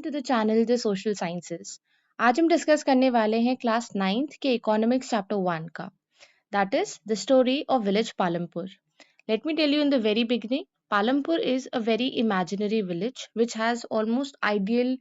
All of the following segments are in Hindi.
Welcome to the channel the social sciences. आज हम डिस्कस करने वाले हैं क्लास 9th के इकोनॉमिक्स चैप्टर 1 का, that is the story of village Palampur. Let me tell you in the very beginning, Palampur is a very imaginary village which has almost ideal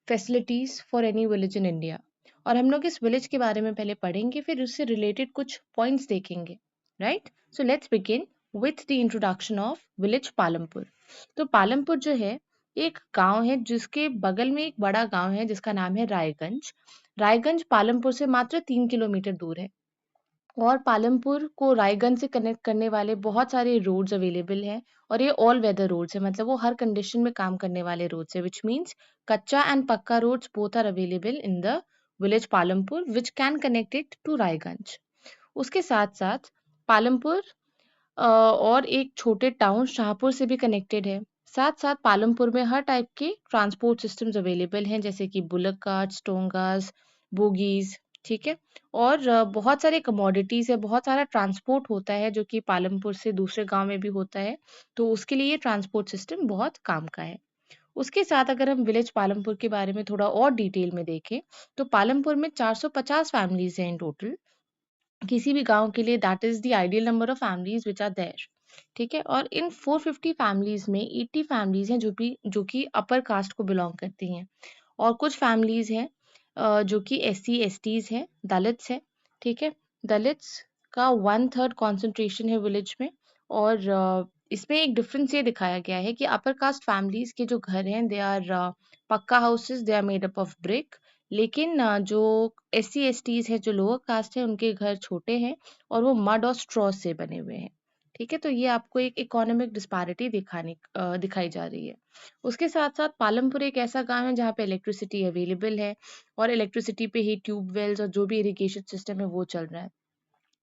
facilities for any village in India. और हम लोग इस विलेज के बारे में पहले पढ़ेंगे, फिर उससे रिलेटेड कुछ पॉइंट्स देखेंगे, right? So let's begin with the introduction of village Palampur. तो पालमपुर जो है एक गांव है जिसके बगल में एक बड़ा गांव है जिसका नाम है रायगंज। रायगंज पालमपुर से मात्र 3 किलोमीटर दूर है और पालमपुर को रायगंज से कनेक्ट करने वाले बहुत सारे रोड्स अवेलेबल हैं। और ये ऑल वेदर रोड्स है, मतलब वो हर कंडीशन में काम करने वाले रोड्स है, which means kachcha and pucca roads both are available in the village Palampur which can connect it to Raiganj. उसके साथ साथ पालमपुर और एक छोटे टाउन शाहपुर से भी कनेक्टेड है। साथ साथ पालमपुर में हर टाइप के ट्रांसपोर्ट सिस्टम्स अवेलेबल हैं, जैसे कि बुलक कार्ट्स, टोंगास, बोगीज, ठीक है। और बहुत सारे कमोडिटीज है, बहुत सारा ट्रांसपोर्ट होता है जो कि पालमपुर से दूसरे गांव में भी होता है, तो उसके लिए ये ट्रांसपोर्ट सिस्टम बहुत काम का है। उसके साथ अगर हम विलेज पालमपुर के बारे में थोड़ा और डिटेल में देखें, तो पालमपुर में 450 फैमिलीज हैं इन टोटल। किसी भी गांव के लिए that is the ideal number of families which are there, ठीक है। और इन 450 फैमिलीज में 80 फैमिलीज हैं जो कि अपर कास्ट को बिलोंग करती हैं, और कुछ फैमिलीज हैं जो कि SC STs हैं, दलित्स हैं, ठीक है। दलित्स का 1/3 कॉन्सेंट्रेशन है विलेज में। और इसमें एक डिफरेंस ये दिखाया गया है कि अपर कास्ट फैमिलीज के जो घर हैं they are pucca houses, they are made up of brick. लेकिन जो SC STs है, जो लोअर कास्ट है, उनके घर छोटे हैं और वो मड और स्ट्रॉ से बने हुए हैं, ठीक है। तो ये आपको एक इकोनॉमिक डिस्पैरिटी दिखाई जा रही है। उसके साथ साथ पालमपुर एक ऐसा गांव है जहाँ पे इलेक्ट्रिसिटी अवेलेबल है, और इलेक्ट्रिसिटी पे ही ट्यूबवेल्स और जो भी इरिगेशन सिस्टम है वो चल रहा है।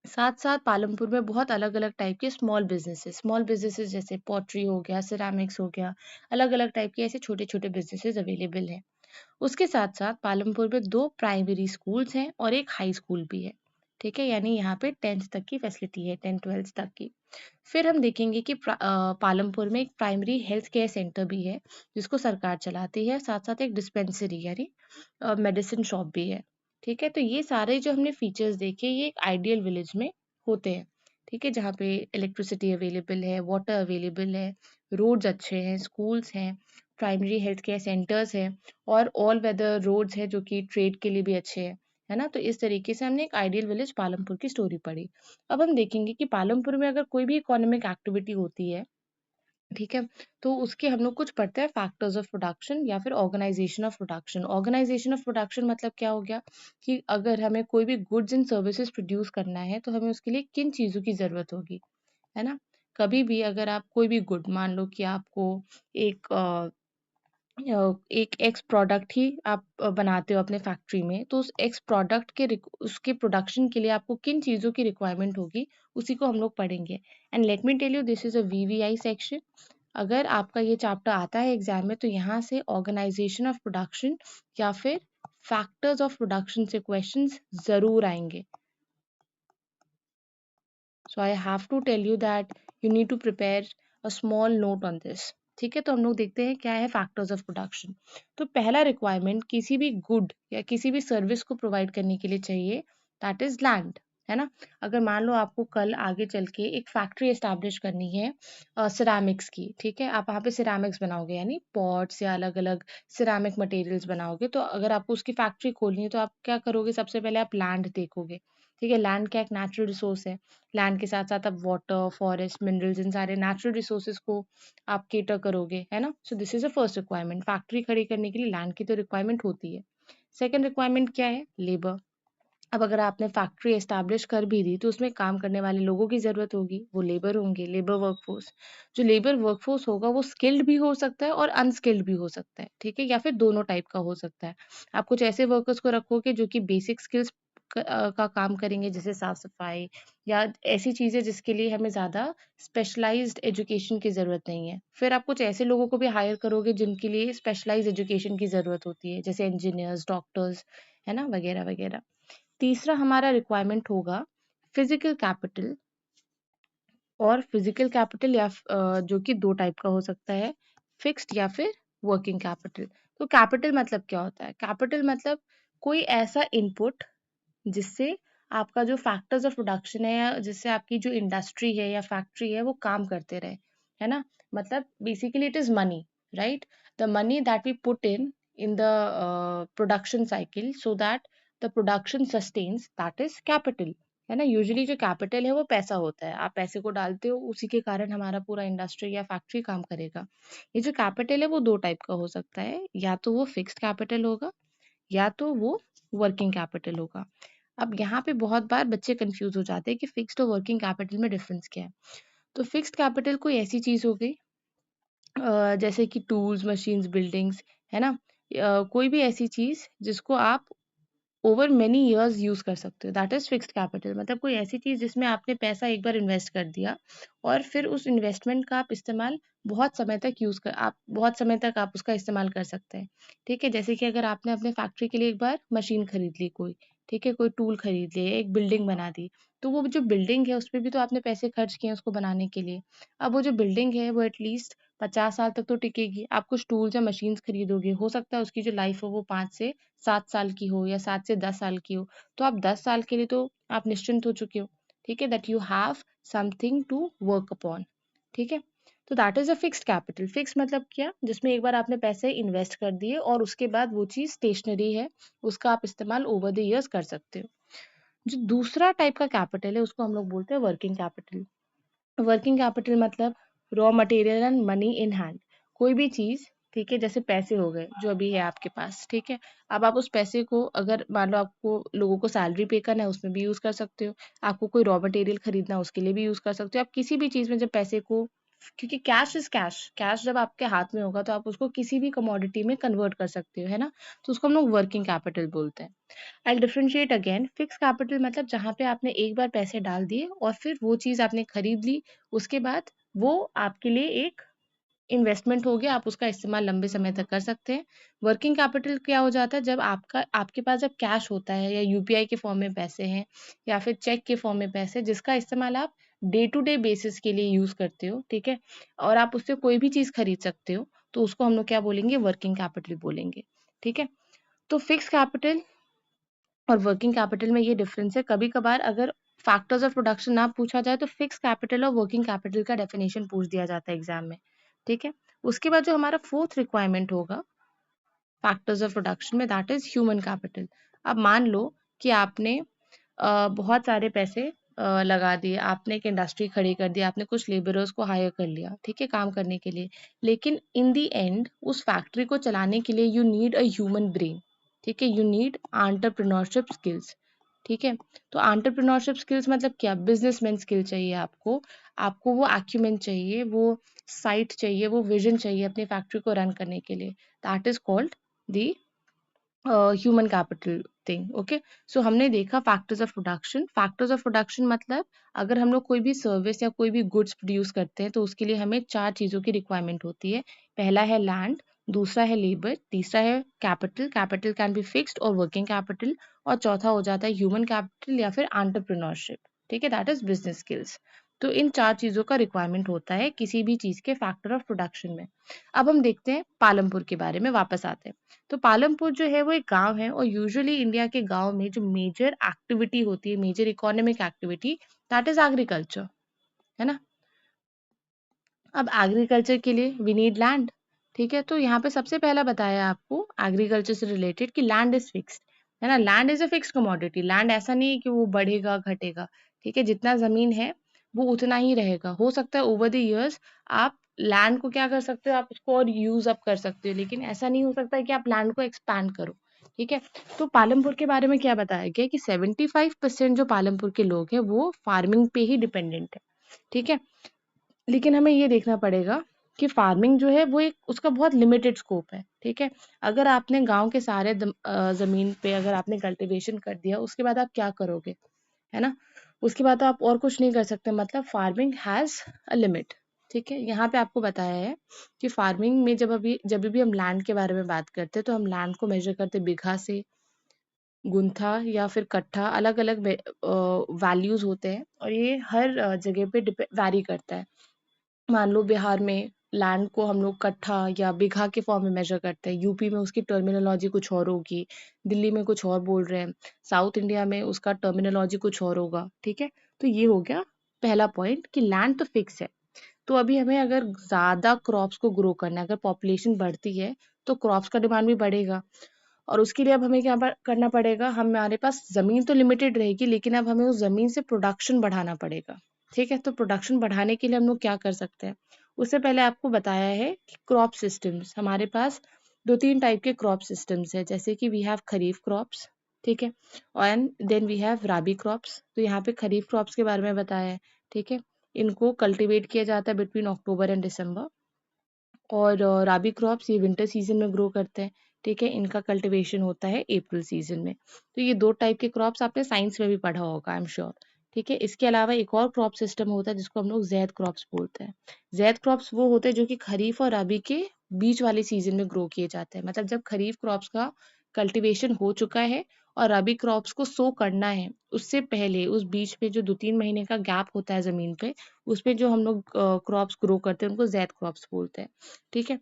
साथ साथ पालमपुर में बहुत अलग अलग टाइप के स्मॉल बिजनेसेस जैसे पॉटरी हो गया, सिरामिक्स हो गया, अलग अलग टाइप के ऐसे छोटे छोटे बिजनेसेस अवेलेबल हैं। उसके साथ साथ पालमपुर में 2 प्राइमरी स्कूल्स हैं और एक हाई स्कूल भी है, ठीक है। यानी यहाँ पे 10th तक की फैसिलिटी है, 10-12 तक की। फिर हम देखेंगे कि पालमपुर में एक प्राइमरी हेल्थ केयर सेंटर भी है जिसको सरकार चलाती है, साथ साथ एक डिस्पेंसरी यानी मेडिसिन शॉप भी है, ठीक है। तो ये सारे जो हमने फीचर्स देखे ये एक आइडियल विलेज में होते हैं, ठीक है, जहाँ पे इलेक्ट्रिसिटी अवेलेबल है, वाटर अवेलेबल है, रोड्स अच्छे हैं, स्कूल्स हैं, प्राइमरी हेल्थ केयर सेंटर्स हैं, और ऑल वेदर रोड्स हैं जो कि ट्रेड के लिए भी अच्छे हैं, है ना। तो इस तरीके से हमने एक आइडियल विलेज पालमपुर की स्टोरी पढ़ी। अब हम देखेंगे कि पालमपुर में अगर कोई भी इकोनॉमिक एक्टिविटी होती है, ठीक है, तो उसके हम लोग कुछ पढ़ते हैं फैक्टर्स ऑफ प्रोडक्शन या फिर organisation of production. Organisation of production मतलब क्या हो गया कि अगर हमें कोई भी गुड्स एंड सर्विसेज प्रोड्यूस करना है तो हमें उसके लिए किन चीज़ों की ज़रूरत होगी, है ना। कभी भी अगर आप कोई भी गुड, मान लो कि आपको एक एक एक्स प्रोडक्ट ही आप बनाते हो अपने फैक्ट्री में, तो उस एक्स प्रोडक्ट के उसके प्रोडक्शन के लिए आपको किन चीज़ों की रिक्वायरमेंट होगी, उसी को हम लोग पढ़ेंगे। And let me tell you, this is a VVI section. अगर आपका ये चैप्टर आता है एग्जाम में तो यहाँ से ऑर्गेनाइजेशन ऑफ प्रोडक्शन या फिर फैक्टर्स ऑफ प्रोडक्शन से क्वेश्चंस जरूर आएंगे। So I have to tell you that you need to prepare a small note on this, ठीक है। तो हम लोग देखते हैं क्या है फैक्टर्स ऑफ प्रोडक्शन। तो पहला रिक्वायरमेंट किसी भी गुड या किसी भी सर्विस को प्रोवाइड करने के लिए चाहिए, दैट इज लैंड, है ना। अगर मान लो आपको कल आगे चल के एक फैक्ट्री एस्टैब्लिश करनी है सिरामिक्स की, ठीक है, आप वहाँ पे सिरामिक्स बनाओगे यानी पॉट्स या अलग अलग सिरामिक मटेरियल्स बनाओगे, तो अगर आपको उसकी फैक्ट्री खोलनी है तो आप क्या करोगे, सबसे पहले आप लैंड देखोगे, ठीक है। लैंड क्या एक नेचुरल रिसोर्स है, लैंड के साथ साथ आप वाटर, फॉरेस्ट, मिनरल्स, इन सारे नेचुरल रिसोर्सेज को आप केटर करोगे, है ना। So this is a first requirement. Factory खड़ी करने के लिए लैंड की तो रिक्वायरमेंट होती है। सेकंड रिक्वायरमेंट क्या है, लेबर। अब अगर आपने फैक्ट्री एस्टैब्लिश कर भी दी तो उसमें काम करने वाले लोगों की जरूरत होगी, वो लेबर होंगे, लेबर वर्कफोर्स। जो लेबर वर्कफोर्स होगा वो स्किल्ड भी हो सकता है और अनस्किल्ड भी हो सकता है, ठीक है, या फिर दोनों टाइप का हो सकता है। आप कुछ ऐसे वर्कर्स को रखोगे जो कि बेसिक स्किल्स का काम करेंगे, जैसे साफ सफाई या ऐसी चीजें जिसके लिए हमें ज्यादा स्पेशलाइज्ड एजुकेशन की जरूरत नहीं है। फिर आप कुछ ऐसे लोगों को भी हायर करोगे जिनके लिए स्पेशलाइज्ड एजुकेशन की जरूरत होती है, जैसे इंजीनियर्स, डॉक्टर्स, है ना, वगैरह वगैरह। तीसरा हमारा रिक्वायरमेंट होगा फिजिकल कैपिटल। और फिजिकल कैपिटल जो कि 2 टाइप का हो सकता है, फिक्स्ड या फिर वर्किंग कैपिटल। तो कैपिटल मतलब क्या होता है? कैपिटल मतलब कोई ऐसा इनपुट जिससे आपका जो फैक्टर्स ऑफ प्रोडक्शन है या जिससे आपकी जो इंडस्ट्री है या फैक्ट्री है वो काम करते रहे, है ना? मतलब basically it is money, right? The money that we put in the production cycle so that the production sustains, that is capital, है ना? यूजुअली जो कैपिटल है वो पैसा होता है, आप पैसे को डालते हो, उसी के कारण हमारा पूरा इंडस्ट्री या फैक्ट्री काम करेगा। ये जो कैपिटल है वो दो टाइप का हो सकता है, या तो वो फिक्स्ड कैपिटल होगा या तो वो वर्किंग कैपिटल होगा। अब यहाँ पे बहुत बार बच्चे कंफ्यूज हो जाते हैं कि फिक्स्ड और वर्किंग कैपिटल में डिफरेंस क्या है। तो फिक्स्ड कैपिटल कोई ऐसी चीज हो गई जैसे कि टूल्स, मशीन्स, बिल्डिंग्स, है ना? कोई भी ऐसी चीज जिसको आप ओवर मेनी इयर्स यूज कर सकते हो, दैट इज फिक्स्ड कैपिटल। मतलब कोई ऐसी चीज जिसमें आपने पैसा एक बार इन्वेस्ट कर दिया और फिर उस इन्वेस्टमेंट का आप इस्तेमाल बहुत समय तक आप बहुत समय तक आप उसका इस्तेमाल कर सकते हैं। ठीक है, जैसे कि अगर आपने अपने फैक्ट्री के लिए एक बार मशीन खरीद ली कोई, ठीक है, कोई टूल खरीद लिए, एक बिल्डिंग बना दी, तो वो जो बिल्डिंग है उस पर भी तो आपने पैसे खर्च किए हैं उसको बनाने के लिए। अब वो जो बिल्डिंग है वो एटलीस्ट 50 साल तक तो टिकेगी। आप कुछ टूल्स या मशीन्स खरीदोगे, हो सकता है उसकी जो लाइफ हो वो 5 से 7 साल की हो या 7 से 10 साल की हो, तो आप 10 साल के लिए तो आप निश्चिंत हो चुके हो। ठीक है, that you have something to work upon. ठीक है, तो that is a fixed capital. Fix मतलब क्या? जिसमें एक बार आपने पैसे इन्वेस्ट कर दिए और उसके बाद वो चीज स्टेशनरी है, उसका आप इस्तेमाल ओवर द इयर्स कर सकते हो। जो दूसरा टाइप का कैपिटल है उसको हम लोग बोलते हैं वर्किंग कैपिटल। वर्किंग कैपिटल मतलब raw material and money in hand. कोई भी चीज, ठीक है, जैसे पैसे हो गए जो अभी है आपके पास, ठीक है, अब आप उस पैसे को अगर मान लो आपको लोगों को सैलरी पे करना है उसमें भी यूज कर सकते हो, आपको कोई रॉ मटेरियल खरीदना है उसके लिए भी यूज कर सकते हो। आप किसी भी चीज में जब पैसे को, क्योंकि कैश इज कैश, कैश जब आपके हाथ में होगा तो आप उसको किसी भी कमोडिटी में कन्वर्ट कर सकते हो, है ना? तो उसको हम लोग वर्किंग कैपिटल बोलते हैं। आई डिफरेंशिएट अगेन। फिक्स कैपिटल मतलब जहाँ पे आपने एक बार पैसे डाल दिए और फिर वो चीज आपने खरीद ली, उसके बाद वो आपके लिए एक इन्वेस्टमेंट हो गया, आप उसका इस्तेमाल लंबे समय तक कर सकते हैं। वर्किंग कैपिटल क्या हो जाता है? जब आपके पास जब कैश होता है या यूपीआई के फॉर्म में पैसे हैं या फिर चेक के फॉर्म में पैसे, जिसका इस्तेमाल आप डे टू डे बेसिस के लिए यूज करते हो, ठीक है, और आप उससे कोई भी चीज खरीद सकते हो, तो उसको हम लोग क्या बोलेंगे? वर्किंग कैपिटल बोलेंगे। ठीक है, तो फिक्स कैपिटल और वर्किंग कैपिटल में ये डिफरेंस है। कभी कभार अगर फैक्टर्स ऑफ प्रोडक्शन ना पूछा जाए तो फिक्स कैपिटल और वर्किंग कैपिटल का डेफिनेशन पूछ दिया जाता है एग्जाम में। ठीक है, उसके बाद जो हमारा फोर्थ रिक्वायरमेंट होगा फैक्टर्स ऑफ प्रोडक्शन में, दैट इज ह्यूमन कैपिटल। अब मान लो कि आपने बहुत सारे पैसे लगा दिए, आपने एक इंडस्ट्री खड़ी कर दी, आपने कुछ लेबरर्स को हायर कर लिया, ठीक है, काम करने के लिए, लेकिन इन दी एंड उस फैक्ट्री को चलाने के लिए you need a human brain. ठीक है, यू नीड एंटरप्रेन्योरशिप स्किल्स। ठीक है, तो एंटरप्रेन्योरशिप स्किल्स मतलब क्या? बिजनेसमैन स्किल चाहिए आपको, आपको वो एक्यूमेन चाहिए, वो साइट चाहिए, वो विजन चाहिए अपनी फैक्ट्री को रन करने के लिए। That is called the human capital thing. Okay, so हमने देखा factors of production. Factors of production मतलब अगर हम लोग कोई भी सर्विस या कोई भी गुड्स प्रोड्यूस करते हैं तो उसके लिए हमें 4 चीज़ों की रिक्वायरमेंट होती है। पहला है लैंड, दूसरा है लेबर, तीसरा है capital, capital can be fixed और वर्किंग कैपिटल, और चौथा हो जाता है ह्यूमन कैपिटल या फिर एंटरप्रेन्योरशिप। ठीक है, दैट इज बिजनेस स्किल्स। तो इन 4 चीज़ों का रिक्वायरमेंट होता है किसी भी चीज़ के फैक्टर ऑफ प्रोडक्शन में। अब हम देखते हैं पालमपुर के बारे में, वापस आते हैं। तो पालमपुर जो है वो एक गांव है और यूजुअली इंडिया के गांव में जो मेजर एक्टिविटी होती है, major economic activity, that is agriculture, है ना? अब एग्रीकल्चर के लिए वी नीड लैंड। ठीक है, तो यहाँ पे सबसे पहला बताया आपको एग्रीकल्चर से रिलेटेड कि लैंड इज फिक्स्ड, है ना? Land is a fixed commodity. Land ऐसा नहीं है कि वो बढ़ेगा घटेगा। ठीक है, जितना जमीन है वो उतना ही रहेगा। हो सकता है ओवर द इयर्स आप लैंड को क्या कर सकते हो, आप उसको और यूज अप कर सकते हो, लेकिन ऐसा नहीं हो सकता कि आप लैंड को एक्सपैंड करो। ठीक है, तो पालमपुर के बारे में क्या बताया गया कि 75% जो पालमपुर के लोग हैं वो फार्मिंग पे ही डिपेंडेंट है। ठीक है, लेकिन हमें ये देखना पड़ेगा कि फार्मिंग जो है वो एक उसका बहुत लिमिटेड स्कोप है। ठीक है, अगर आपने गांव के सारे जमीन पे अगर आपने कल्टीवेशन कर दिया, उसके बाद आप क्या करोगे, है ना? उसके बाद तो आप और कुछ नहीं कर सकते। मतलब फार्मिंग हैज अ लिमिट। ठीक है, यहाँ पे आपको बताया है कि फार्मिंग में जब भी हम लैंड के बारे में बात करते हैं तो हम लैंड को मेजर करते हैं बीघा से, गुंथा या फिर कट्ठा, अलग अलग वैल्यूज होते हैं और ये हर जगह पे वैरी करता है। मान लो बिहार में लैंड को हम लोग कट्ठा या बीघा के फॉर्म में मेजर करते हैं। यूपी में उसकी टर्मिनोलॉजी कुछ और होगी, दिल्ली में कुछ और बोल रहे हैं, साउथ इंडिया में उसका टर्मिनोलॉजी कुछ और होगा। ठीक है, तो ये हो गया पहला पॉइंट कि लैंड तो फिक्स है। तो अभी हमें अगर ज़्यादा क्रॉप्स को ग्रो करना है, अगर पॉपुलेशन बढ़ती है तो क्रॉप्स का डिमांड भी बढ़ेगा, और उसके लिए अब हमें क्या करना पड़ेगा, हमारे पास ज़मीन तो लिमिटेड रहेगी, लेकिन अब हमें उस ज़मीन से प्रोडक्शन बढ़ाना पड़ेगा। ठीक है, तो प्रोडक्शन बढ़ाने के लिए हम लोग क्या कर सकते हैं, उससे पहले आपको बताया है कि क्रॉप सिस्टम्स हमारे पास 2-3 टाइप के क्रॉप सिस्टम्स है, जैसे कि वी हैव खरीफ क्रॉप्स। ठीक है, and then we have rabi crops. तो यहाँ पे खरीफ क्रॉप्स के बारे में बताया है। ठीक है, इनको कल्टीवेट किया जाता है बिटवीन अक्टूबर एंड दिसंबर, और राबी क्रॉप्स ये विंटर सीजन में ग्रो करते हैं। ठीक है, इनका कल्टीवेशन होता है अप्रैल सीजन में। तो ये 2 टाइप के क्रॉप्स आपने साइंस में भी पढ़ा होगा, आई एम श्योर। ठीक है, इसके अलावा एक और क्रॉप सिस्टम होता है जिसको हम लोग ज़ैद क्रॉप्स बोलते हैं। ज़ैद क्रॉप्स वो होते हैं जो कि खरीफ और रबी के बीच वाले सीजन में ग्रो किए जाते हैं। मतलब जब खरीफ क्रॉप्स का कल्टीवेशन हो चुका है और रबी क्रॉप्स को सो करना है, उससे पहले उस बीच में जो 2-3 महीने का गैप होता है ज़मीन पे, उसमें जो हम लोग क्रॉप्स ग्रो करते हैं उनको ज़ैद क्रॉप्स बोलते हैं। ठीक है,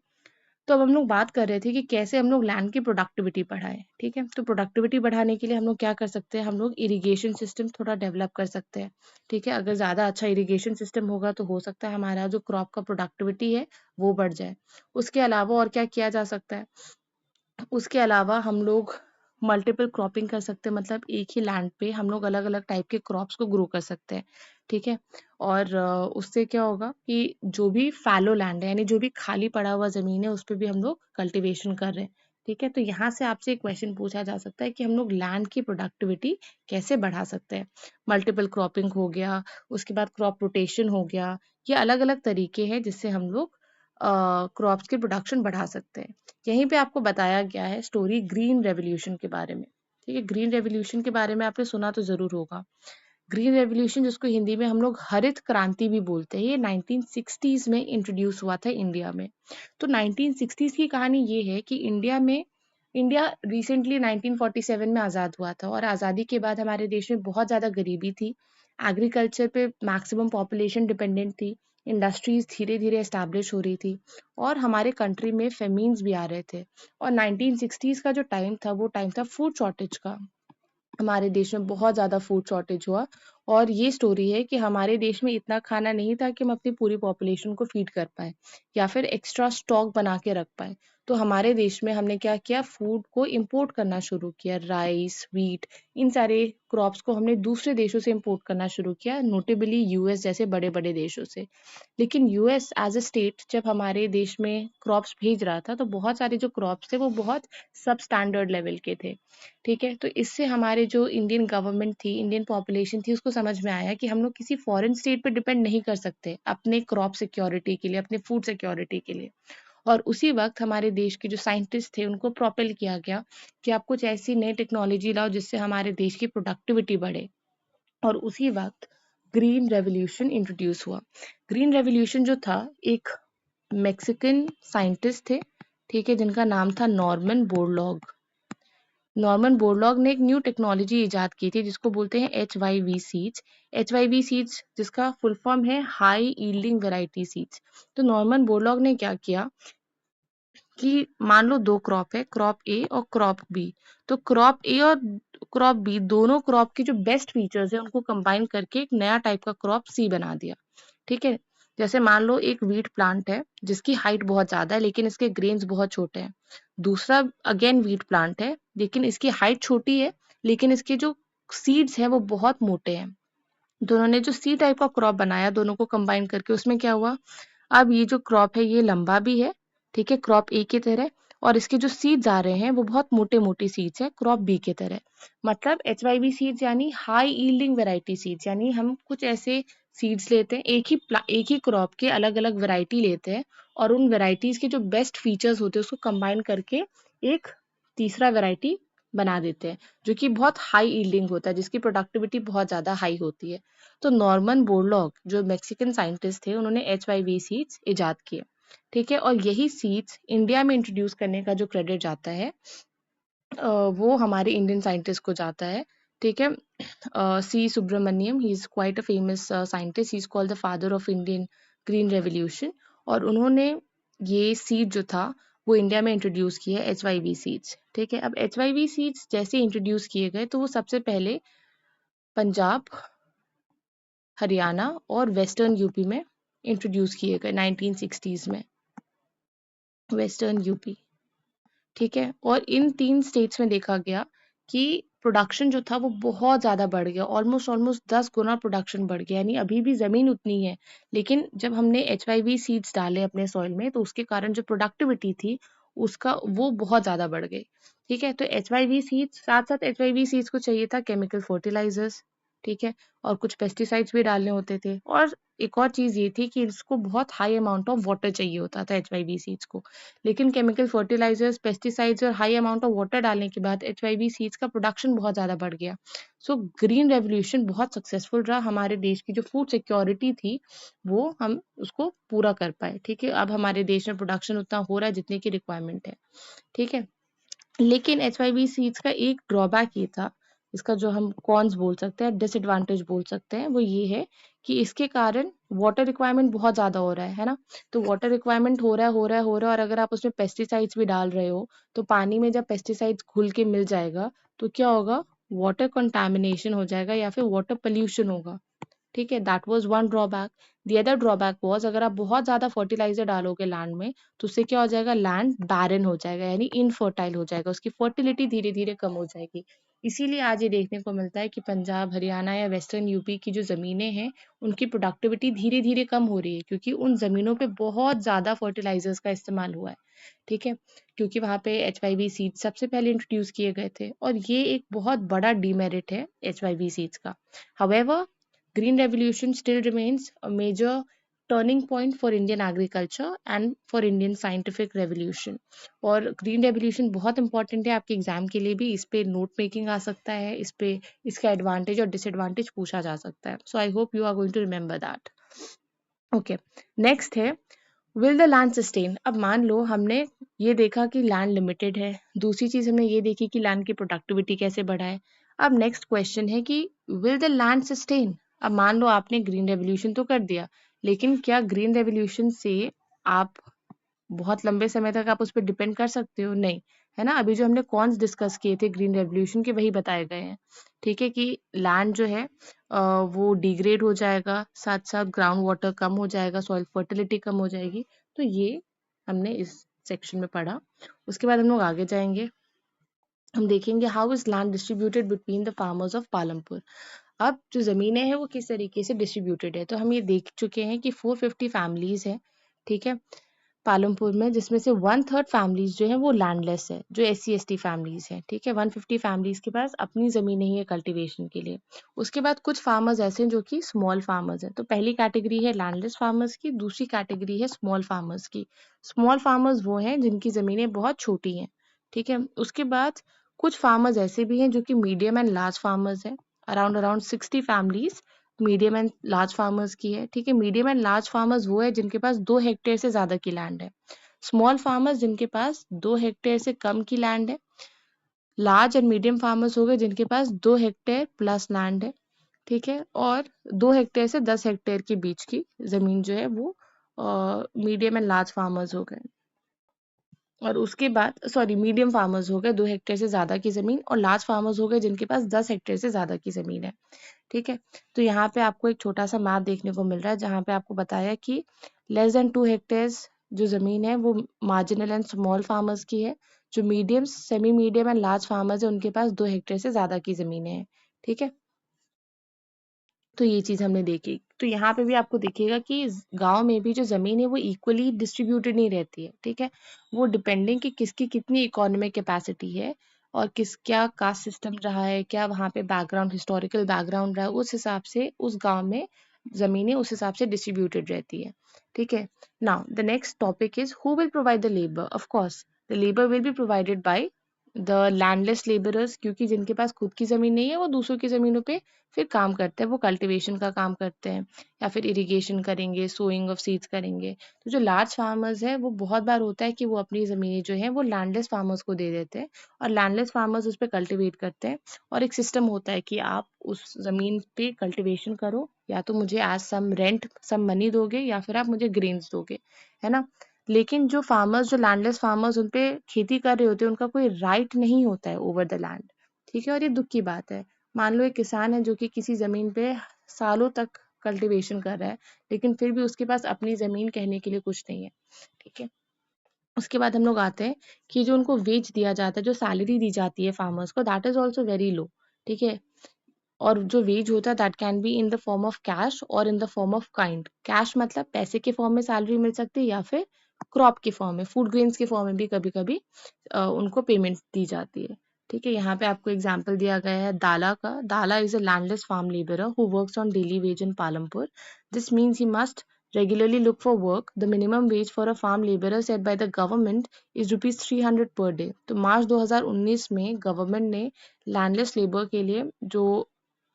तो अब हम लोग बात कर रहे थे कि कैसे हम लोग लैंड की प्रोडक्टिविटी बढ़ाएं। ठीक है, तो प्रोडक्टिविटी बढ़ाने के लिए हम लोग क्या कर सकते हैं, हम लोग इरिगेशन सिस्टम थोड़ा डेवलप कर सकते हैं। ठीक है, अगर ज़्यादा अच्छा इरिगेशन सिस्टम होगा तो हो सकता है हमारा जो क्रॉप का प्रोडक्टिविटी है वो बढ़ जाए। उसके अलावा और क्या किया जा सकता है, उसके अलावा हम लोग मल्टीपल क्रॉपिंग कर सकते हैं। मतलब एक ही लैंड पे हम लोग अलग अलग टाइप के क्रॉप्स को ग्रो कर सकते हैं। ठीक है, और उससे क्या होगा कि जो भी फैलो लैंड है, यानी जो भी खाली पड़ा हुआ ज़मीन है, उस पे भी हम लोग कल्टीवेशन कर रहे हैं। ठीक है, तो यहाँ से आपसे एक क्वेश्चन पूछा जा सकता है कि हम लोग लैंड की प्रोडक्टिविटी कैसे बढ़ा सकते हैं। मल्टीपल क्रॉपिंग हो गया, उसके बाद क्रॉप रोटेशन हो गया, ये अलग अलग तरीके हैं जिससे हम लोग क्रॉप्स की प्रोडक्शन बढ़ा सकते हैं। यहीं पे आपको बताया गया है स्टोरी ग्रीन रेवोल्यूशन के बारे में। ठीक है, ग्रीन रेवोल्यूशन के बारे में आपने सुना तो ज़रूर होगा। ग्रीन रेवोल्यूशन, जिसको हिंदी में हम लोग हरित क्रांति भी बोलते हैं, ये 1960s में इंट्रोड्यूस हुआ था इंडिया में। तो 1960s की कहानी ये है कि इंडिया रिसेंटली 1947 में आज़ाद हुआ था, और आज़ादी के बाद हमारे देश में बहुत ज़्यादा गरीबी थी, एग्रीकल्चर पे मैक्सिमम पॉपुलेशन डिपेंडेंट थी, इंडस्ट्रीज धीरे धीरे एस्टैब्लिश हो रही थी, और हमारे कंट्री में फेमीन्स भी आ रहे थे। और 1960s का जो टाइम था वो टाइम था फूड शॉर्टेज का। हमारे देश में बहुत ज़्यादा फूड शॉर्टेज हुआ, और ये स्टोरी है कि हमारे देश में इतना खाना नहीं था कि हम अपनी पूरी पॉपुलेशन को फीड कर पाए या फिर एक्स्ट्रा स्टॉक बना के रख पाए। तो हमारे देश में हमने क्या किया, फूड को इंपोर्ट करना शुरू किया, राइस, व्हीट, इन सारे क्रॉप्स को हमने दूसरे देशों से इंपोर्ट करना शुरू किया, नोटेबली यूएस जैसे बड़े बड़े देशों से। लेकिन यूएस एज अ स्टेट जब हमारे देश में क्रॉप्स भेज रहा था, तो बहुत सारे जो क्रॉप्स थे वो बहुत सब स्टैंडर्ड लेवल के थे। ठीक है, तो इससे हमारे जो इंडियन गवर्नमेंट थी, इंडियन पॉपुलेशन थी, उसको समझ में आया कि हम लोग किसी फॉरेन स्टेट पे डिपेंड नहीं कर सकते अपने क्रॉप सिक्योरिटी के लिए, अपने फूड सिक्योरिटी के लिए। और उसी वक्त हमारे देश के जो साइंटिस्ट थे उनको प्रोपेल किया गया कि आप कुछ ऐसी नई टेक्नोलॉजी लाओ जिससे हमारे देश की प्रोडक्टिविटी बढ़े। और उसी वक्त ग्रीन रेवोल्यूशन इंट्रोड्यूस हुआ। ग्रीन रेवोल्यूशन जो था, एक मेक्सिकन साइंटिस्ट थे, ठीक है, जिनका नाम था नॉर्मन बोरलॉग। नॉर्मन बोरलॉग ने एक न्यू टेक्नोलॉजी इजाद की थी जिसको बोलते हैं HYV सीड्स। HYV सीड्स जिसका फुल फॉर्म है हाई यील्डिंग वैरायटी सीड्स। तो नॉर्मन बोरलॉग ने क्या किया कि मान लो 2 क्रॉप है, क्रॉप ए और क्रॉप बी। तो क्रॉप ए और क्रॉप बी दोनों क्रॉप के जो बेस्ट फीचर्स है उनको कंबाइन करके एक नया टाइप का क्रॉप सी बना दिया। ठीक है, जैसे मान लो एक व्हीट प्लांट है जिसकी हाइट बहुत ज्यादा है लेकिन इसके ग्रेन्स बहुत छोटे हैं। दूसरा अगेन व्हीट प्लांट है लेकिन इसकी हाइट छोटी है, लेकिन इसके जो सीड्स हैं वो बहुत मोटे हैं। दोनों ने जो सी टाइप का क्रॉप बनाया, दोनों को कंबाइन करके, उसमें क्या हुआ, अब ये जो क्रॉप है ये लंबा भी है, ठीक है, क्रॉप ए की तरह, और इसके जो सीड्स आ रहे हैं वो बहुत मोटे मोटे सीड्स है क्रॉप बी की तरह। मतलब HYV सीड्स यानी हाई यील्डिंग वैरायटी सीड्स, यानी हम कुछ ऐसे सीड्स लेते हैं, एक ही क्रॉप के अलग अलग वैरायटी लेते हैं, और उन वैरायटीज के जो बेस्ट फीचर्स होते हैं उसको कंबाइन करके एक तीसरा वैरायटी बना देते हैं जो कि बहुत हाई यील्डिंग होता है, जिसकी प्रोडक्टिविटी बहुत ज्यादा हाई होती है। तो नॉर्मन बोरलॉग जो मैक्सिकन साइंटिस्ट थे उन्होंने HYV सीड्स इजाद किए। ठीक है, और यही सीड्स इंडिया में इंट्रोड्यूस करने का जो क्रेडिट जाता है वो हमारे इंडियन साइंटिस्ट को जाता है। ठीक है, C Subramaniam, he is quite a famous scientist, he is called the father of Indian green revolution. और उन्होंने ये सीड जो था वो इंडिया में इंट्रोड्यूस किया है, HYV सीड्स। ठीक है, अब HYV सीड्स जैसे इंट्रोड्यूस किए गए तो वो सबसे पहले पंजाब, हरियाणा और वेस्टर्न यूपी में इंट्रोड्यूस किए गए 1960s में, वेस्टर्न यूपी। ठीक है, और इन 3 स्टेट्स में देखा गया कि प्रोडक्शन जो था वो बहुत ज़्यादा बढ़ गया, ऑलमोस्ट ऑलमोस्ट 10 गुना प्रोडक्शन बढ़ गया। यानी अभी भी ज़मीन उतनी है, लेकिन जब हमने HYV सीड्स डाले अपने सॉइल में तो उसके कारण जो प्रोडक्टिविटी थी उसका वो बहुत ज़्यादा बढ़ गई। ठीक है, तो HYV सीड्स, साथ साथ HYV सीड्स को चाहिए था केमिकल फर्टिलाइजर्स। ठीक है, और कुछ पेस्टिसाइड्स भी डालने होते थे, और एक और चीज़ ये थी कि इसको बहुत हाई अमाउंट ऑफ वाटर चाहिए होता था HYV सीड्स को। लेकिन केमिकल फर्टिलाइजर्स, पेस्टिसाइड्स और हाई अमाउंट ऑफ वाटर डालने के बाद HYV सीड्स का प्रोडक्शन बहुत ज़्यादा बढ़ गया। सो ग्रीन रेवोल्यूशन बहुत सक्सेसफुल रहा। हमारे देश की जो फूड सिक्योरिटी थी वो हम उसको पूरा कर पाए। ठीक है, अब हमारे देश में प्रोडक्शन उतना हो रहा है जितने की रिक्वायरमेंट है। ठीक है, लेकिन HYV सीड्स का एक ड्रॉबैक ये था, इसका जो हम कॉन्स बोल सकते हैं, डिसएडवांटेज बोल सकते हैं, वो ये है कि इसके कारण वाटर रिक्वायरमेंट बहुत ज़्यादा हो रहा है ना? तो वाटर रिक्वायरमेंट हो रहा है, हो रहा है, हो रहा है, और अगर आप उसमें पेस्टिसाइड्स भी डाल रहे हो, तो पानी में जब पेस्टिसाइड्स घुल के मिल जाएगा, तो क्या होगा? वाटर कंटामिनेशन हो जाएगा या फिर वाटर पॉल्यूशन होगा। ठीक है, that was one drawback. The other drawback was, अगर आप बहुत ज़्यादा फर्टिलाइज़र डालोगे लैंड में, तो उससे क्या हो जाएगा? लैंड बैरन हो जाएगा, यानी इनफर्टाइल हो जाएगा, उसकी फर्टिलिटी धीरे-धीरे कम हो जाएगी। इसीलिए आज ये देखने को मिलता है कि पंजाब, हरियाणा या वेस्टर्न यूपी की जो ज़मीनें हैं, उनकी प्रोडक्टिविटी धीरे-धीरे कम हो रही है, क्योंकि उन ज़मीनों पे बहुत ज़्यादा फर्टिलाइज़र्स का इस्तेमाल हुआ है। ठीक है, क्योंकि वहाँ पे HYV सीड्स सबसे पहले इंट्रोड्यूस किए गए थे, और ये एक बहुत बड़ा डीमेरिट है HYV सीड्स का। However, Green Revolution still remains a major turning point for Indian agriculture and for Indian scientific revolution. और ग्रीन रेवोल्यूशन बहुत इंपॉर्टेंट है आपके एग्जाम के लिए भी, इस पे नोट मेकिंग आ सकता है, इस पे इसका एडवांटेज और डिसएडवांटेज पूछा जा सकता है। So I hope you are going to remember that. Okay, next है विल द लैंड सस्टेन। अब मान लो हमने ये देखा कि लैंड लिमिटेड है, दूसरी चीज हमने ये देखी कि लैंड की प्रोडक्टिविटी कैसे बढ़ाए। अब नेक्स्ट क्वेश्चन है कि विल द लैंड सस्टेन। अब मान लो आपने ग्रीन रेवोल्यूशन तो कर दिया, लेकिन क्या ग्रीन रेवोल्यूशन से आप बहुत लंबे समय तक आप उस पर डिपेंड कर सकते हो? नहीं, है ना? अभी जो हमने कॉन्स डिस्कस किए थे ग्रीन रेवोल्यूशन के, वही बताए गए हैं। ठीक है, कि लैंड जो है वो डिग्रेड हो जाएगा, साथ साथ ग्राउंड वाटर कम हो जाएगा, सॉइल फर्टिलिटी कम हो जाएगी। तो ये हमने इस सेक्शन में पढ़ा। उसके बाद हम लोग आगे जाएंगे, हम देखेंगे how is land distributed between the farmers of Palampur. अब जो ज़मीनें हैं वो किस तरीके से डिस्ट्रीब्यूटेड है, तो हम ये देख चुके हैं कि 450 फैमिलीज हैं। ठीक है, पालमपुर में, जिसमें से 1/3 फैमिलीज जो है वो लैंडलेस है, जो SC ST फैमिलीज है। ठीक है, 150 फैमिलीज के पास अपनी जमीन नहीं है कल्टीवेशन के लिए। उसके बाद कुछ फार्मर्स ऐसे हैं जो कि स्मॉल फार्मर्स हैं। तो पहली कैटेगरी है लैंडलेस फार्मर्स की, दूसरी कैटेगरी है स्मॉल फार्मर्स की। स्मॉल फार्मर्स वो हैं जिनकी जमीनें बहुत छोटी हैं। ठीक है, उसके बाद कुछ फार्मर्स ऐसे भी हैं जो कि मीडियम एंड लार्ज फार्मर्स हैं। Around 60 families medium and large farmers की है। ठीक है, मीडियम एंड लार्ज फार्मर्स वो है जिनके पास 2 हेक्टेयर से ज्यादा की लैंड है। स्मॉल फार्मर्स जिनके पास 2 हेक्टेयर से कम की लैंड है। लार्ज एंड मीडियम फार्मर्स हो गए जिनके पास 2 हेक्टेयर प्लस लैंड है। ठीक है, और 2 हेक्टेयर से 10 हेक्टेयर के बीच की जमीन जो है वो मीडियम एंड लार्ज फार्मर्स हो गए। और उसके बाद सॉरी, मीडियम फार्मर्स हो गए 2 हेक्टेयर से ज्यादा की जमीन, और लार्ज फार्मर्स हो गए जिनके पास 10 हेक्टेयर से ज्यादा की जमीन है। ठीक है, तो यहाँ पे आपको एक छोटा सा मैप देखने को मिल रहा है जहाँ पे आपको बताया कि लेस देन 2 हेक्टेयर्स जो जमीन है वो मार्जिनल एंड स्मॉल फार्मर्स की है। जो medium, semi medium and large farmers है उनके पास 2 हेक्टेयर से ज्यादा की जमीनें हैं। ठीक है, तो ये चीज हमने देखी। तो यहाँ पे भी आपको दिखेगा कि गांव में भी जो जमीन है वो इक्वली डिस्ट्रीब्यूटेड नहीं रहती है। ठीक है, वो डिपेंडिंग कि किसकी कितनी इकोनॉमिक कैपेसिटी है, और किस क्या कास्ट सिस्टम रहा है, क्या वहाँ पे बैकग्राउंड, हिस्टोरिकल बैकग्राउंड रहा है, उस हिसाब से उस गांव में जमीनें उस हिसाब से डिस्ट्रीब्यूटेड रहती है। ठीक है, now the next topic is who will provide the labour. Of course the labour will be provided by the landless labourers, क्योंकि जिनके पास खुद की ज़मीन नहीं है वो दूसरों की ज़मीनों पे फिर काम करते हैं, वो कल्टीवेशन का काम करते हैं या फिर इरिगेशन करेंगे, सोइंग ऑफ सीड्स करेंगे। तो जो लार्ज फार्मर्स है वो बहुत बार होता है कि वो अपनी ज़मीनें जो है वो लैंडलेस फार्मर्स को दे देते हैं और लैंडलेस फार्मर्स उस पे कल्टीवेट करते हैं और एक सिस्टम होता है कि आप उस ज़मीन पे कल्टीवेशन करो, या तो मुझे एज सम रेंट सम मनी दोगे या फिर आप मुझे ग्रेन्स दोगे, है ना। लेकिन जो फार्मर्स, जो लैंडलेस फार्मर्स उन पे खेती कर रहे होते हैं, उनका कोई राइट नहीं होता है ओवर द लैंड, ठीक है। और ये दुख की बात है। मान लो एक किसान है जो कि किसी जमीन पे सालों तक कल्टीवेशन कर रहा है, लेकिन फिर भी उसके पास अपनी जमीन कहने के लिए कुछ नहीं है, ठीक है। उसके बाद हम लोग आते हैं कि जो उनको वेज दिया जाता है, जो सैलरी दी जाती है फार्मर्स को, that is also very low, ठीक है। और जो वेज होता है that can be in the form of cash और in the form of kind. Cash मतलब पैसे के फॉर्म में सैलरी मिल सकती है या फिर क्रॉप के फॉर्म में, फूड ग्रेन्स के फॉर्म में भी कभी कभी उनको पेमेंट दी जाती है, ठीक है। यहाँ पे आपको एग्जाम्पल दिया गया है दाला का। Dala is a landless farm labourer who works on daily wage in Palampur. This means he must regularly look for work. The minimum wage for a farm laborer set by the government is rupees 300 per day. तो मार्च 2019 में गवर्नमेंट ने लैंडलेस लेबर के लिए जो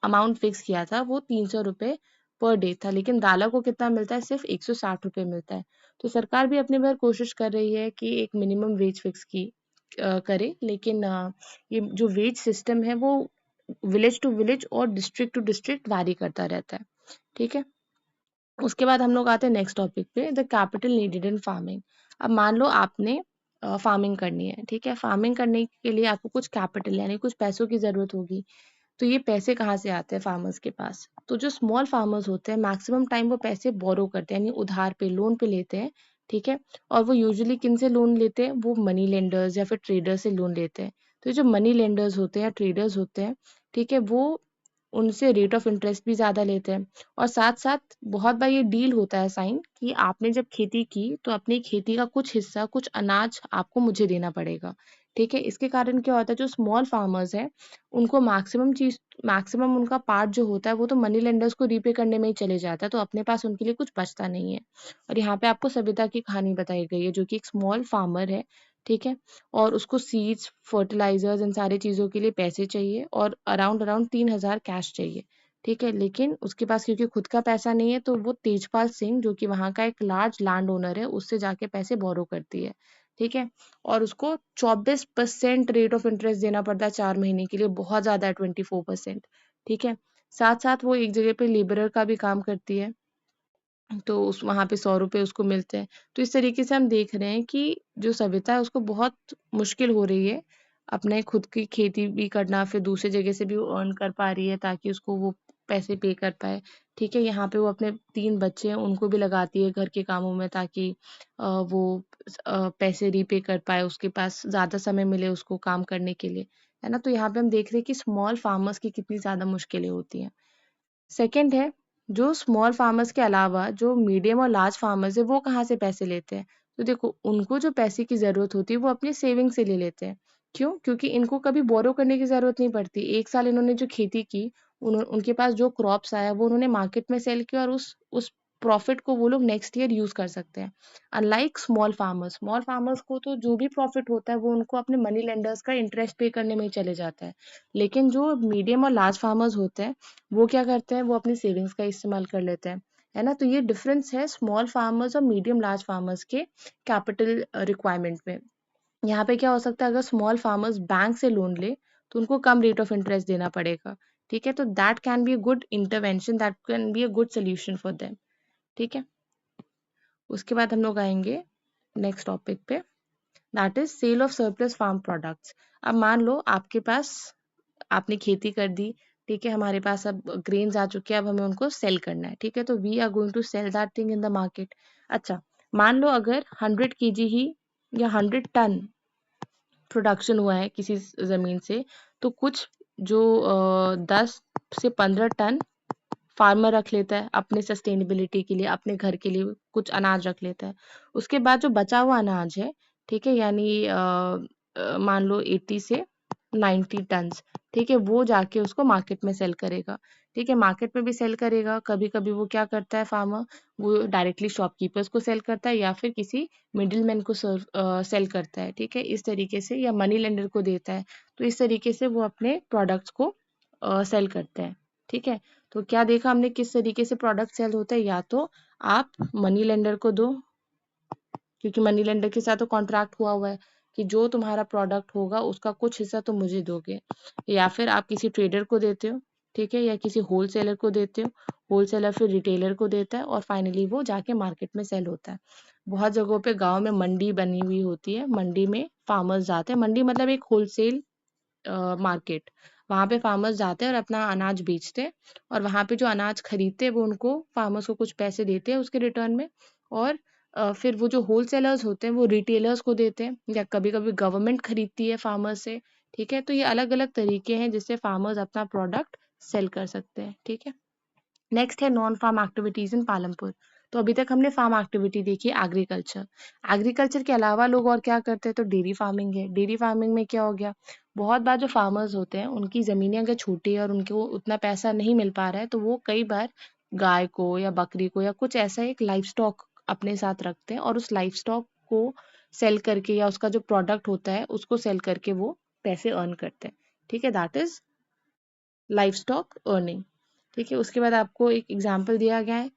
अमाउंट फिक्स किया था वो 300 रुपये पर डे था, लेकिन दाला को कितना मिलता है, सिर्फ 160 रुपये मिलता है। तो सरकार भी अपनी बार कोशिश कर रही है कि एक मिनिमम वेज फिक्स की करे, लेकिन ये जो वेज सिस्टम है वो विलेज टू विलेज और डिस्ट्रिक्ट टू डिस्ट्रिक्ट वैरी करता रहता है, ठीक है। उसके बाद हम लोग आते हैं नेक्स्ट टॉपिक पे, the capital needed in farming. अब मान लो आपने फार्मिंग करनी है, ठीक है। फार्मिंग करने के लिए आपको कुछ कैपिटल यानी कुछ पैसों की जरूरत होगी। तो ये पैसे कहाँ से आते हैं फार्मर्स के पास? तो जो स्मॉल फार्मर्स होते हैं मैक्सिमम टाइम वो पैसे बोरो करते हैं, यानी उधार पे, लोन पे लेते हैं, ठीक है। और वो यूजुअली किन से लोन लेते हैं? वो मनी लेंडर्स या फिर ट्रेडर्स से लोन लेते हैं। तो जो मनी लेंडर्स होते हैं या ट्रेडर्स होते हैं, ठीक है, वो उनसे रेट ऑफ इंटरेस्ट भी ज़्यादा लेते हैं। और साथ-साथ बहुत बार ये डील होता है साइन कि आपने जब खेती की तो अपनी खेती का कुछ हिस्सा, कुछ अनाज आपको मुझे देना पड़ेगा, ठीक है। इसके कारण क्या होता है, जो स्मॉल फार्मर्स हैं उनको मैक्सिमम उनका पार्ट जो होता है वो तो मनी लेंडर्स को रीपे करने में ही चले जाता है, तो अपने पास उनके लिए कुछ बचता नहीं है। और यहाँ पे आपको सविता की कहानी बताई गई है जो कि एक स्मॉल फार्मर है, ठीक है। और उसको सीड्स, फर्टिलाइजर्स, इन सारी चीज़ों के लिए पैसे चाहिए और अराउंड अराउंड 3,000 कैश चाहिए, ठीक है। लेकिन उसके पास क्योंकि खुद का पैसा नहीं है तो वो तेजपाल सिंह जो कि वहाँ का एक लार्ज लैंड ओनर है उससे जाके पैसे बोरो करती है, ठीक है। और उसको 24% रेट ऑफ इंटरेस्ट देना पड़ता है 4 महीने के लिए, बहुत ज़्यादा है 24%, ठीक है। साथ साथ वो एक जगह पे लेबरर का भी काम करती है, तो उस वहाँ पे 100 रुपए उसको मिलते हैं। तो इस तरीके से हम देख रहे हैं कि जो सविता है उसको बहुत मुश्किल हो रही है अपने खुद की खेती भी करना, फिर दूसरी जगह से भी वो अर्न कर पा रही है ताकि उसको वो पैसे पे कर पाए, ठीक है। यहाँ पे वो अपने 3 बच्चे हैं उनको भी लगाती है घर के कामों में ताकि वो पैसे रीपे कर पाए, उसके पास ज़्यादा समय मिले उसको काम करने के लिए, है ना। तो यहाँ पे हम देख रहे हैं कि स्मॉल फार्मर्स की कितनी ज़्यादा मुश्किलें होती हैं। सेकंड है, जो स्मॉल फार्मर्स के अलावा जो मीडियम और लार्ज फार्मर्स है वो कहाँ से पैसे लेते हैं? तो देखो उनको जो पैसे की ज़रूरत होती है वो अपनी सेविंग से ले लेते हैं। क्यों? क्योंकि इनको कभी बोरो करने की ज़रूरत नहीं पड़ती। 1 साल इन्होंने जो खेती की, उनके पास जो क्रॉप्स आया वो उन्होंने मार्केट में सेल किया और उस प्रॉफिट को वो लोग नेक्स्ट ईयर यूज़ कर सकते हैं। अनलाइक स्मॉल फार्मर्स को तो जो भी प्रॉफिट होता है वो उनको अपने मनी लेंडर्स का इंटरेस्ट पे करने में ही चले जाता है। लेकिन जो मीडियम और लार्ज फार्मर्स होते हैं वो क्या करते हैं, वो अपनी सेविंग्स का इस्तेमाल कर लेते हैं, है ना। तो ये डिफरेंस है स्मॉल फार्मर्स और मीडियम लार्ज फार्मर्स के कैपिटल रिक्वायरमेंट में। यहाँ पे क्या हो सकता है, अगर स्मॉल फार्मर्स बैंक से लोन ले तो उनको कम रेट ऑफ इंटरेस्ट देना पड़ेगा, ठीक है। तो that can be a good intervention, that can be a good solution for them, ठीक है। उसके बाद हम लोग आएंगे नेक्स्ट टॉपिक पे, that is sale of surplus farm products. अब मान लो आपके पास, आपने खेती कर दी, ठीक है, हमारे पास अब ग्रेन्स आ चुके हैं, अब हमें उनको सेल करना है, ठीक है। तो we are going to sell that thing in the market. अच्छा, मान लो अगर 100 kg ही या 100 टन प्रोडक्शन हुआ है किसी जमीन से, तो कुछ जो 10 से 15 टन फार्मर रख लेता है अपने सस्टेनेबिलिटी के लिए, अपने घर के लिए कुछ अनाज रख लेता है। उसके बाद जो बचा हुआ अनाज है, ठीक है, यानी मान लो 80 से 90 टन्स, ठीक है, वो जाके उसको मार्केट में सेल करेगा, ठीक है, मार्केट में भी सेल करेगा। कभी कभी वो क्या करता है फार्मर, वो डायरेक्टली शॉपकीपर्स को सेल करता है या फिर किसी मिडिलमैन को सेल करता है। ठीक है, इस तरीके से, या मनी लेंडर को देता है। तो इस तरीके से वो अपने प्रोडक्ट्स को सेल करते हैं। ठीक है, तो क्या देखा हमने किस तरीके से प्रोडक्ट सेल होता है, या तो आप मनी लेंडर को दो, क्योंकि मनी लेंडर के साथ तो कॉन्ट्रैक्ट हुआ है कि जो तुम्हारा प्रोडक्ट होगा उसका कुछ हिस्सा तुम मुझे दोगे, या फिर आप किसी ट्रेडर को देते हो। ठीक है, या किसी होलसेलर को देते हो, होलसेलर फिर रिटेलर को देता है और फाइनली वो जाके मार्केट में सेल होता है। बहुत जगहों पे गांव में मंडी बनी हुई होती है, मंडी में फार्मर्स जाते हैं। मंडी मतलब एक होलसेल मार्केट। वहां पे फार्मर्स जाते हैं और अपना अनाज बेचते हैं, और वहां पे जो अनाज खरीदते हैं वो उनको फार्मर्स को कुछ पैसे देते हैं उसके रिटर्न में। और फिर वो जो होलसेलर्स होते हैं वो रिटेलर्स को देते हैं, या कभी कभी गवर्नमेंट खरीदती है फार्मर्स से। ठीक है, तो ये अलग अलग तरीके हैं जिससे फार्मर्स अपना प्रोडक्ट सेल कर सकते हैं। ठीक है, नेक्स्ट है non farm activities in Palampur. तो अभी तक हमने फार्म एक्टिविटी देखी, एग्रीकल्चर। एग्रीकल्चर के अलावा लोग और क्या करते हैं, तो डेयरी फार्मिंग है। डेयरी फार्मिंग में क्या हो गया, बहुत बार जो फार्मर्स होते हैं उनकी जमीनें अगर छोटी है और उनको उतना पैसा नहीं मिल पा रहा है, तो वो कई बार गाय को या बकरी को या कुछ ऐसा एक लाइफ स्टॉक अपने साथ रखते हैं, और उस लाइफ स्टॉक को सेल करके या उसका जो प्रोडक्ट होता है उसको सेल करके वो पैसे अर्न करते हैं। ठीक है, that is life stock earning. ठीक है, उसके बाद आपको एक एग्जाम्पल दिया गया है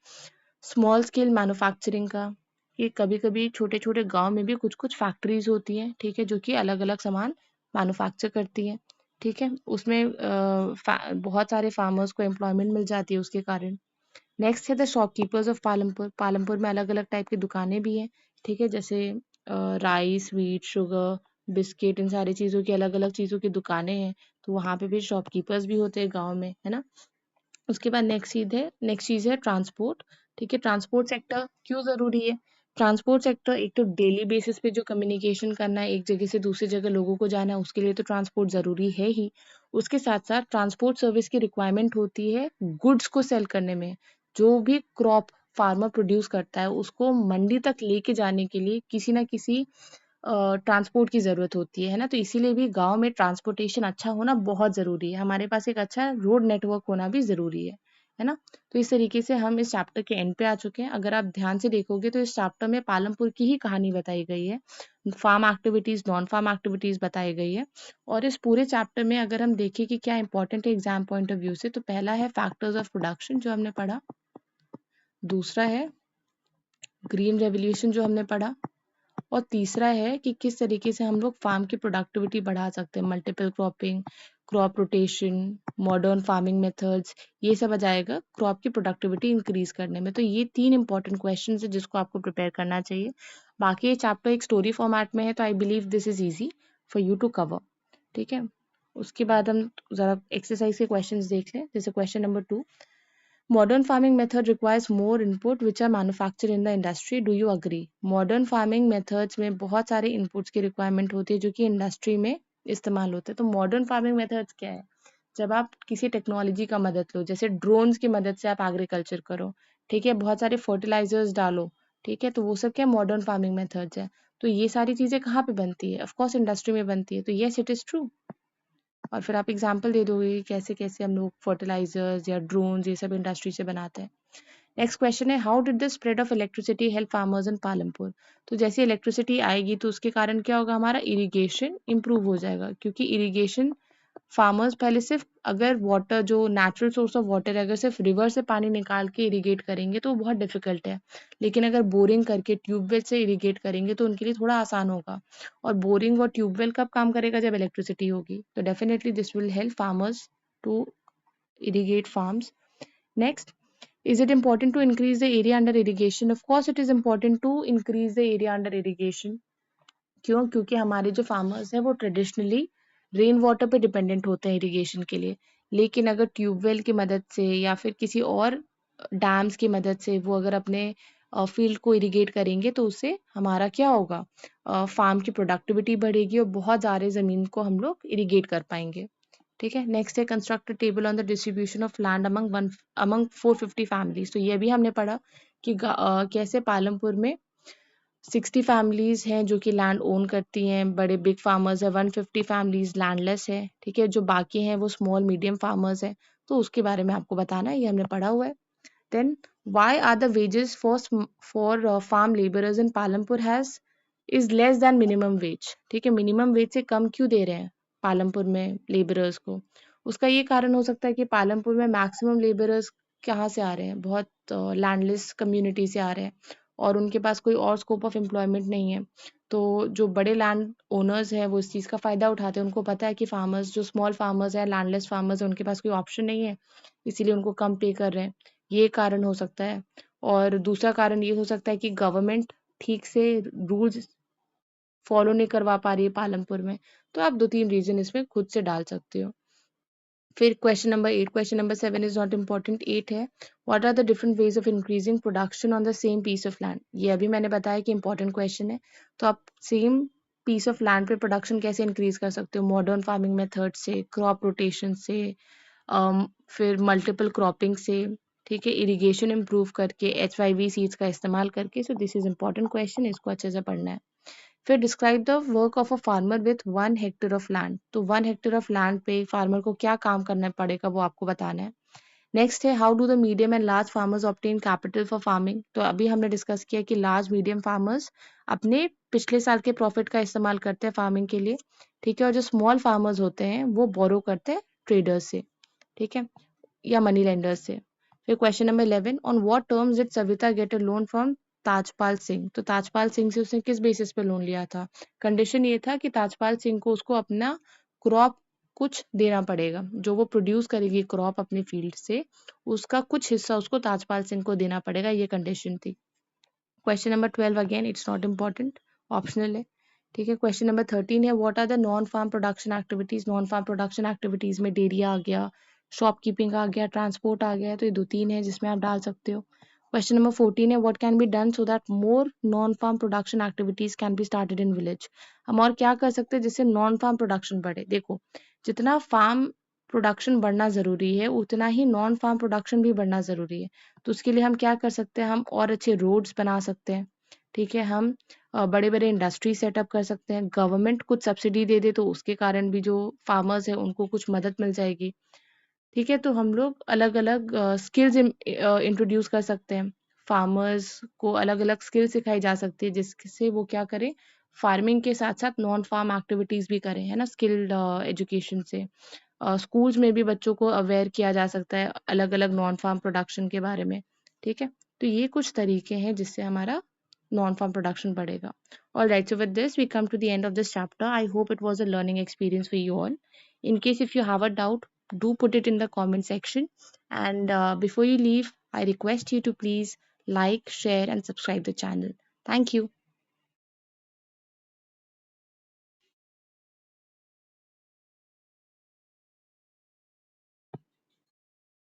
स्मॉल स्केल मैन्युफैक्चरिंग का। ये कभी कभी छोटे छोटे गांव में भी कुछ कुछ फैक्ट्रीज होती हैं। ठीक है, जो कि अलग अलग सामान मैन्युफैक्चर करती हैं। ठीक है, उसमें बहुत सारे फार्मर्स को एम्प्लॉयमेंट मिल जाती है उसके कारण। नेक्स्ट है the shopkeepers of Palampur. Palampur में अलग अलग टाइप की दुकानें भी हैं। ठीक है, जैसे राइस, व्हीट, शुगर, बिस्किट, इन सारी चीज़ों की अलग अलग चीज़ों की दुकानें हैं। तो वहाँ पे भी शॉपकीपर्स भी होते हैं गाँव में, है ना। उसके बाद नेक्स्ट चीज़ है ट्रांसपोर्ट। ठीक है, ट्रांसपोर्ट सेक्टर क्यों ज़रूरी है। ट्रांसपोर्ट सेक्टर एक तो डेली बेसिस पे जो कम्युनिकेशन करना है, एक जगह से दूसरी जगह लोगों को जाना है, उसके लिए तो ट्रांसपोर्ट ज़रूरी है ही। उसके साथ साथ ट्रांसपोर्ट सर्विस की रिक्वायरमेंट होती है गुड्स को सेल करने में। जो भी क्रॉप फार्मर प्रोड्यूस करता है उसको मंडी तक लेके जाने के लिए किसी ना किसी ट्रांसपोर्ट की ज़रूरत होती है ना। तो इसीलिए भी गाँव में ट्रांसपोर्टेशन अच्छा होना बहुत ज़रूरी है। हमारे पास एक अच्छा रोड नेटवर्क होना भी ज़रूरी है ना। तो इस तरीके से हम इस चैप्टर के एंड पे आ चुके हैं। अगर आप ध्यान से देखोगे तो इस चैप्टर में पालमपुर की ही कहानी बताई गई है, farm activities, non farm activities बताई गई है। और इस पूरे चैप्टर में अगर हम देखें कि क्या इंपॉर्टेंट है एग्जाम पॉइंट ऑफ व्यू से, तो पहला है फैक्टर्स ऑफ प्रोडक्शन जो हमने पढ़ा, दूसरा है ग्रीन रेवोल्यूशन जो हमने पढ़ा, और तीसरा है कि किस तरीके से हम लोग फार्म की प्रोडक्टिविटी बढ़ा सकते हैं, multiple cropping, crop rotation, modern farming methods, ये सब आ जाएगा क्रॉप की प्रोडक्टिविटी इंक्रीज करने में। तो ये 3 इंपॉर्टेंट क्वेश्चंस है जिसको आपको प्रिपेयर करना चाहिए। बाकी ये चैप्टर एक स्टोरी फॉर्मेट में है, तो I believe this is easy for you to cover. ठीक है, उसके बाद हम जरा एक्सरसाइज के क्वेश्चंस देख लें। जैसे question number 2, modern farming method requires more input which are manufactured in the industry. Do you agree? Modern farming methods में बहुत सारे inputs की requirement होती है जो कि इंडस्ट्री में इस्तेमाल होते हैं। तो मॉडर्न फार्मिंग मेथड्स क्या है, जब आप किसी टेक्नोलॉजी का मदद लो, जैसे ड्रोन्स की मदद से आप एग्रीकल्चर करो। ठीक है, बहुत सारे फर्टिलाइजर्स डालो। ठीक है, तो वो सब क्या मॉडर्न फार्मिंग मेथड्स है। तो ये सारी चीजें कहाँ पे बनती है, ऑफकोर्स इंडस्ट्री में बनती है। तो यस, इट इज ट्रू। और फिर आप एग्जाम्पल दे दोगे कि कैसे कैसे हम लोग फर्टिलाइजर्स या ड्रोन्स ये सब इंडस्ट्री से बनाते हैं। नेक्स्ट क्वेश्चन है how did the spread of electricity help farmers in Palampur. तो जैसे इलेक्ट्रिसिटी आएगी तो उसके कारण क्या होगा, हमारा इरिगेशन इंप्रूव हो जाएगा। क्योंकि इरिगेशन फार्मर्स पहले सिर्फ अगर वाटर जो नेचुरल सोर्स ऑफ वाटर है, अगर सिर्फ रिवर से पानी निकाल के इरिगेट करेंगे तो वो बहुत डिफिकल्ट है। लेकिन अगर बोरिंग करके ट्यूबवेल से इरिगेट करेंगे तो उनके लिए थोड़ा आसान होगा। और बोरिंग और ट्यूबवेल कब काम करेगा, जब इलेक्ट्रिसिटी होगी। तो definitely this will help farmers to irrigate farms. Next, is it important to increase the area under irrigation? Of course, it is important to increase the area under irrigation. क्यों, क्योंकि हमारे जो फार्मर्स हैं वो ट्रेडिशनली रेन वाटर पे डिपेंडेंट होते हैं इरिगेशन के लिए। लेकिन अगर ट्यूबवेल की मदद से या फिर किसी और डैम्स की मदद से वो अगर अपने फील्ड को इरिगेट करेंगे तो उससे हमारा क्या होगा, फार्म की प्रोडक्टिविटी बढ़ेगी और बहुत ज़्यादा ज़मीन को हम लोग इरिगेट कर पाएंगे। ठीक है, नेक्स्ट है construct table on the distribution of land among 450 families. तो ये भी हमने पढ़ा कि कैसे पालमपुर में 60 फैमिलीज हैं जो कि लैंड ओन करती हैं, बड़े बिग फार्मर्स है, 150 फैमिलीज लैंडलेस है। ठीक है, जो बाकी हैं वो स्मॉल मीडियम फार्मर्स है। तो उसके बारे में आपको बताना है, ये हमने पढ़ा हुआ है। Then why are the wages for farm labourers in Palampur has is less than minimum wage. ठीक है, मिनिमम वेज से कम क्यों दे रहे हैं पालमपुर में लेबरर्स को? उसका ये कारण हो सकता है कि पालमपुर में मैक्सिमम लेबरर्स कहाँ से आ रहे हैं, बहुत लैंडलेस कम्युनिटी से आ रहे हैं और उनके पास कोई और स्कोप ऑफ एम्प्लॉयमेंट नहीं है। तो जो बड़े लैंड ओनर्स हैं वो इस चीज़ का फ़ायदा उठाते हैं। उनको पता है कि फार्मर्स, जो स्मॉल फार्मर्स हैं, लैंडलेस फार्मर्स हैं, उनके पास कोई ऑप्शन नहीं है, इसीलिए उनको कम पे कर रहे हैं। ये कारण हो सकता है। और दूसरा कारण ये हो सकता है कि गवर्नमेंट ठीक से रूल्स फॉलो नहीं करवा पा रही है पालमपुर में। तो आप 2-3 रीज़न इसमें खुद से डाल सकते हो। फिर question number 8, question number 7 is not important. 8 है, what are the different ways of increasing production on the same piece of land? ये अभी मैंने बताया कि इंपॉर्टेंट क्वेश्चन है। तो आप सेम पीस ऑफ लैंड पे प्रोडक्शन कैसे इंक्रीज कर सकते हो? मॉडर्न फार्मिंग मेथड से, क्रॉप रोटेशन से, फिर मल्टीपल क्रॉपिंग से, ठीक है, इरिगेशन इम्प्रूव करके, HYV सीड्स का इस्तेमाल करके। So this is important question, इसको अच्छे से पढ़ना है। फिर describe the work of a farmer with 1 hectare of land. तो 1 हेक्टेयर ऑफ लैंड पे फार्मर को क्या काम करना पड़ेगा वो आपको बताना है। नेक्स्ट है, how do the medium and large farmers obtain capital for farming? तो अभी हमने डिस्कस किया कि लार्ज मीडियम फार्मर्स अपने पिछले साल के प्रॉफिट का इस्तेमाल करते हैं फार्मिंग के लिए, ठीक है, और जो स्मॉल फार्मर्स होते हैं वो बोरो करते हैं ट्रेडर्स से, ठीक है, या मनी लेंडर्स से। फिर question number 11, on what terms did Savita get a loan from Tajpal Singh? तो ताजपाल सिंह से उसने किस बेसिस पे लोन लिया था? कंडीशन ये था कि ताजपाल सिंह को उसको अपना क्रॉप कुछ देना पड़ेगा, जो वो प्रोड्यूस करेगी क्रॉप अपने फील्ड से, उसका कुछ हिस्सा उसको ताजपाल सिंह को देना पड़ेगा, ये कंडीशन थी। Question number 12 again it's not important, optional है, ठीक है। क्वेश्चन नंबर 13 है, what are the non farm production activities? Non farm production activities में डेयरी आ गया, शॉपकीपिंग आ गया, ट्रांसपोर्ट आ गया, तो ये 2-3 है जिसमें आप डाल सकते हो। क्वेश्चन नंबर 14 है, what can be done so that more non farm production activities can be started in village? हम और क्या कर सकते हैं जिससे नॉन फार्म प्रोडक्शन बढ़े? देखो, जितना फार्म प्रोडक्शन बढ़ना ज़रूरी है उतना ही नॉन फार्म प्रोडक्शन भी बढ़ना ज़रूरी है। तो उसके लिए हम क्या कर सकते हैं? हम और अच्छे रोड्स बना सकते हैं, ठीक है, हम बड़े बड़े इंडस्ट्री सेटअप कर सकते हैं, गवर्नमेंट कुछ सब्सिडी दे दे तो उसके कारण भी जो फार्मर्स है उनको कुछ मदद मिल जाएगी, ठीक है। तो हम लोग अलग अलग स्किल्स इंट्रोड्यूस कर सकते हैं, फार्मर्स को अलग अलग स्किल सिखाई जा सकती है जिससे वो क्या करें, फार्मिंग के साथ साथ नॉन फार्म एक्टिविटीज भी करें, है ना, स्किल्ड एजुकेशन से। स्कूल्स में भी बच्चों को अवेयर किया जा सकता है अलग अलग नॉन फार्म प्रोडक्शन के बारे में, ठीक है। तो ये कुछ तरीके हैं जिससे हमारा नॉन फार्म प्रोडक्शन बढ़ेगा। All right, so with this we come to the end of this chapter. I hope it was a learning experience for you all. In case if you have a doubt, do put it in the comment section. And before you leave, I request you to please like, share, and subscribe the channel. Thank you.